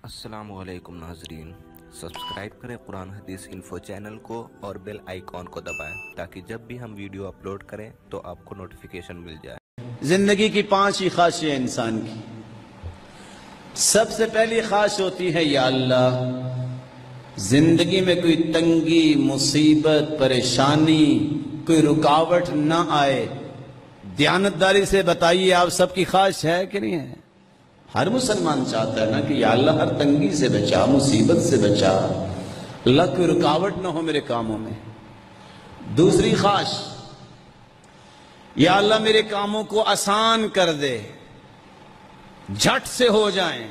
السلام علیکم ناظرین، سبسکرائب کریں قرآن حدیث انفو چینل کو اور بیل آئیکن کو دبائیں تاکہ جب بھی ہم ویڈیو اپلوڈ کریں تو آپ کو نوٹیفیکیشن مل جائے۔ زندگی کی 5 ہی خواہشیں انسان کی۔ سب سے پہلی خواہش ہوتی ہے یا اللہ زندگی میں کوئی تنگی، مصیبت، پریشانی، کوئی رکاوٹ نہ آئے۔ دیانتداری سے بتائیے آپ سب کی خواہش ہے کہ نہیں ہے؟ ہر مسلمان چاہتا ہے نا کہ یا اللہ ہر تنگی سے بچا، مصیبت سے بچا، اللہ کوئی رکاوٹ نہ ہو میرے کاموں میں۔ دوسری خواہش، یا اللہ میرے کاموں کو آسان کر دے، جھٹ سے ہو جائیں،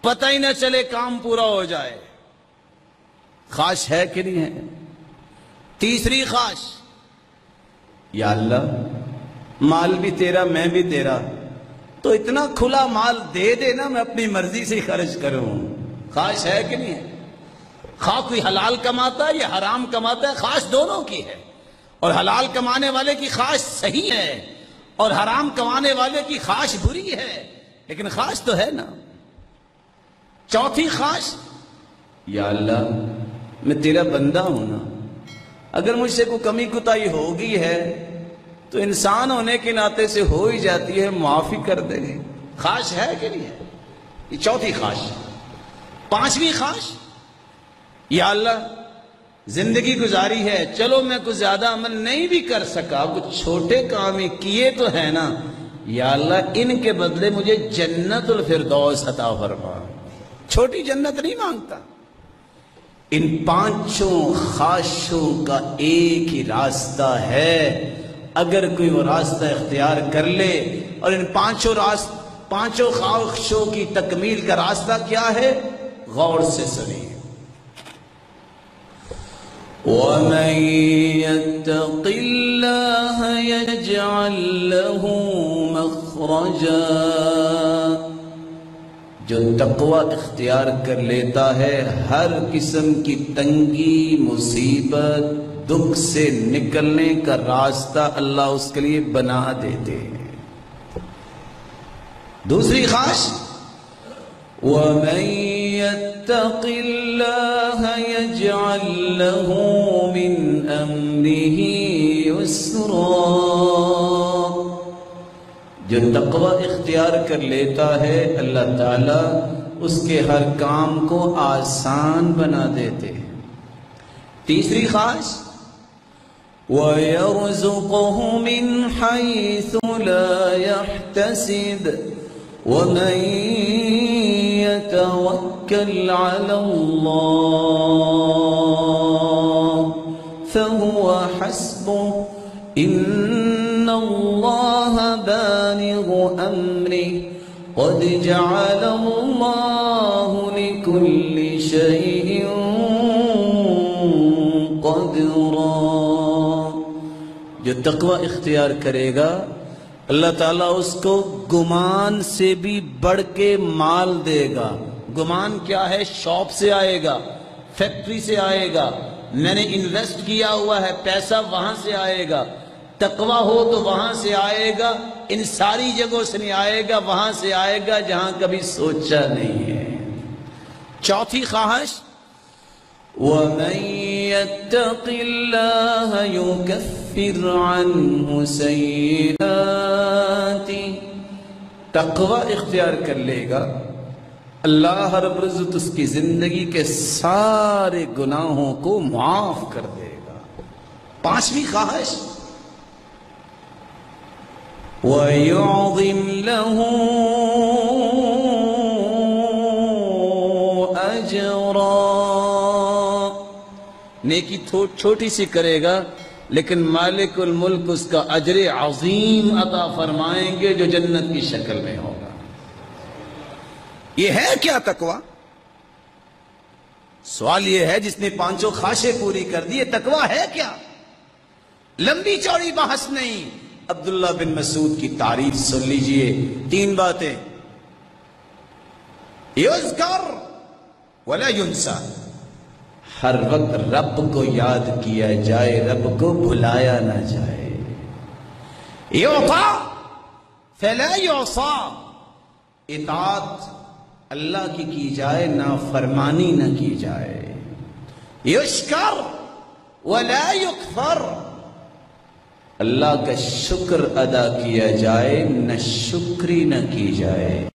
پتہ ہی نہ چلے کام پورا ہو جائے۔ خواہش ہے کہ نہیں ہے؟ تیسری خواہش، یا اللہ مال بھی تیرا میں بھی تیرا، تو اتنا کھلا مال دے دے نا میں اپنی مرضی سے خرچ کروں۔ خواہش ہے کہ نہیں ہے؟ خواہ کوئی حلال کماتا ہے یا حرام کماتا ہے، خواہش دونوں کی ہے، اور حلال کمانے والے کی خواہش صحیح ہے اور حرام کمانے والے کی خواہش بری ہے، لیکن خواہش تو ہے نا۔ چوتھی خواہش، یا اللہ میں تیرا بندہ ہوں نا، اگر مجھ سے کوئی کمی کوتاہی ہو گئی ہے تو انسان ہونے کے ناطے سے ہو ہی جاتی ہے، معافی کر دے۔ خواہش ہے کہ نہیں ہے؟ یہ چوتھی خواہش۔ پانچویں خواہش، یا اللہ زندگی گزاری ہے، چلو میں کچھ زیادہ عمل نہیں بھی کر سکا، کچھ چھوٹے کام ہی کیے تو ہے نا، یا اللہ ان کے بدلے مجھے جنت الفردوس عطا فرما۔ چھوٹی جنت نہیں مانگتا۔ ان پانچوں خواہشوں کا ایک ہی راستہ ہے، اگر کوئی وہ راستہ اختیار کر لے۔ اور ان پانچوں خواہشوں کی تکمیل کا راستہ کیا ہے؟ غور سے سنیے۔ وَمَن يَتَّقِ اللَّهَ يَجْعَل لَّهُ مَخْرَجًا، جو تقوی اختیار کر لیتا ہے ہر قسم کی تنگی، مصیبت، دکھ سے نکلنے کا راستہ اللہ اس کے لیے بنا دیتے ہیں۔ دوسری خواہش، وَمَن يَتَّقِ اللَّهَ يَجْعَل لَّهُ مِنْ أَمْرِهِ يُسْرًا، جو تقوی اختیار کر لیتا ہے اللہ تعالیٰ اس کے ہر کام کو آسان بنا دیتے ہیں۔ تیسری خواہش، وَيَرْزُقُهُ مِنْ حَيْثُ لَا يَحْتَسِبُ وَمَن يَتَوَكَّلْ عَلَى اللَّهِ فَهُوَ حَسْبُهُ إِنَّ اللَّهَ بالغ أَمْرِهِ قَدْ جَعَلَ اللَّهُ لِكُلِّ شَيْءٍ قَدْرًا۔ جو تقوی اختیار کرے گا اللہ تعالیٰ اس کو گمان سے بھی بڑھ کے مال دے گا۔ گمان کیا ہے؟ شاپ سے آئے گا، فیکٹری سے آئے گا، میں نے انویسٹ کیا ہوا ہے پیسہ وہاں سے آئے گا۔ تقوی ہو تو وہاں سے آئے گا، ان ساری جگہوں سے نہیں آئے گا، وہاں سے آئے گا جہاں کبھی سوچا نہیں ہے۔ چوتھی خواہش، وَمَن يَتَّقِ اللَّهَ يُكَفِّرْ عَنْهُ سَيِّئَاتِهِ، تقوی اختیار کر لے گا اللہ رب العزت اس کی زندگی کے سارے گناہوں کو معاف کر دے گا۔ پانچویں خواہش، وَيُعْظِمْ لَهُ أَجْرًا، نیکی چھوٹی سی کرے گا لیکن مالک الملک اس کا اجر عظیم عطا فرمائیں گے جو جنت کی شکل میں ہوگا۔ یہ ہے کیا تقوی؟ سوال یہ ہے جس نے پانچوں خواہشیں پوری کر دی، تقوی ہے کیا؟ لمبی چوڑی بحث نہیں، عبداللہ بن مسعود کی تعریف سن لیجئے۔ 3 باتیں، یذکر ولا ینسا، ہر وقت رب کو یاد کیا جائے، رب کو بھلایا نہ جائے۔ یعطا فلا یعصا، اطاعت اللہ کی جائے، نافرمانی نہ کی جائے۔ یشکر ولا یکفر، اللہ کا شکر ادا کیا جائے، نہ شکری نہ کی جائے۔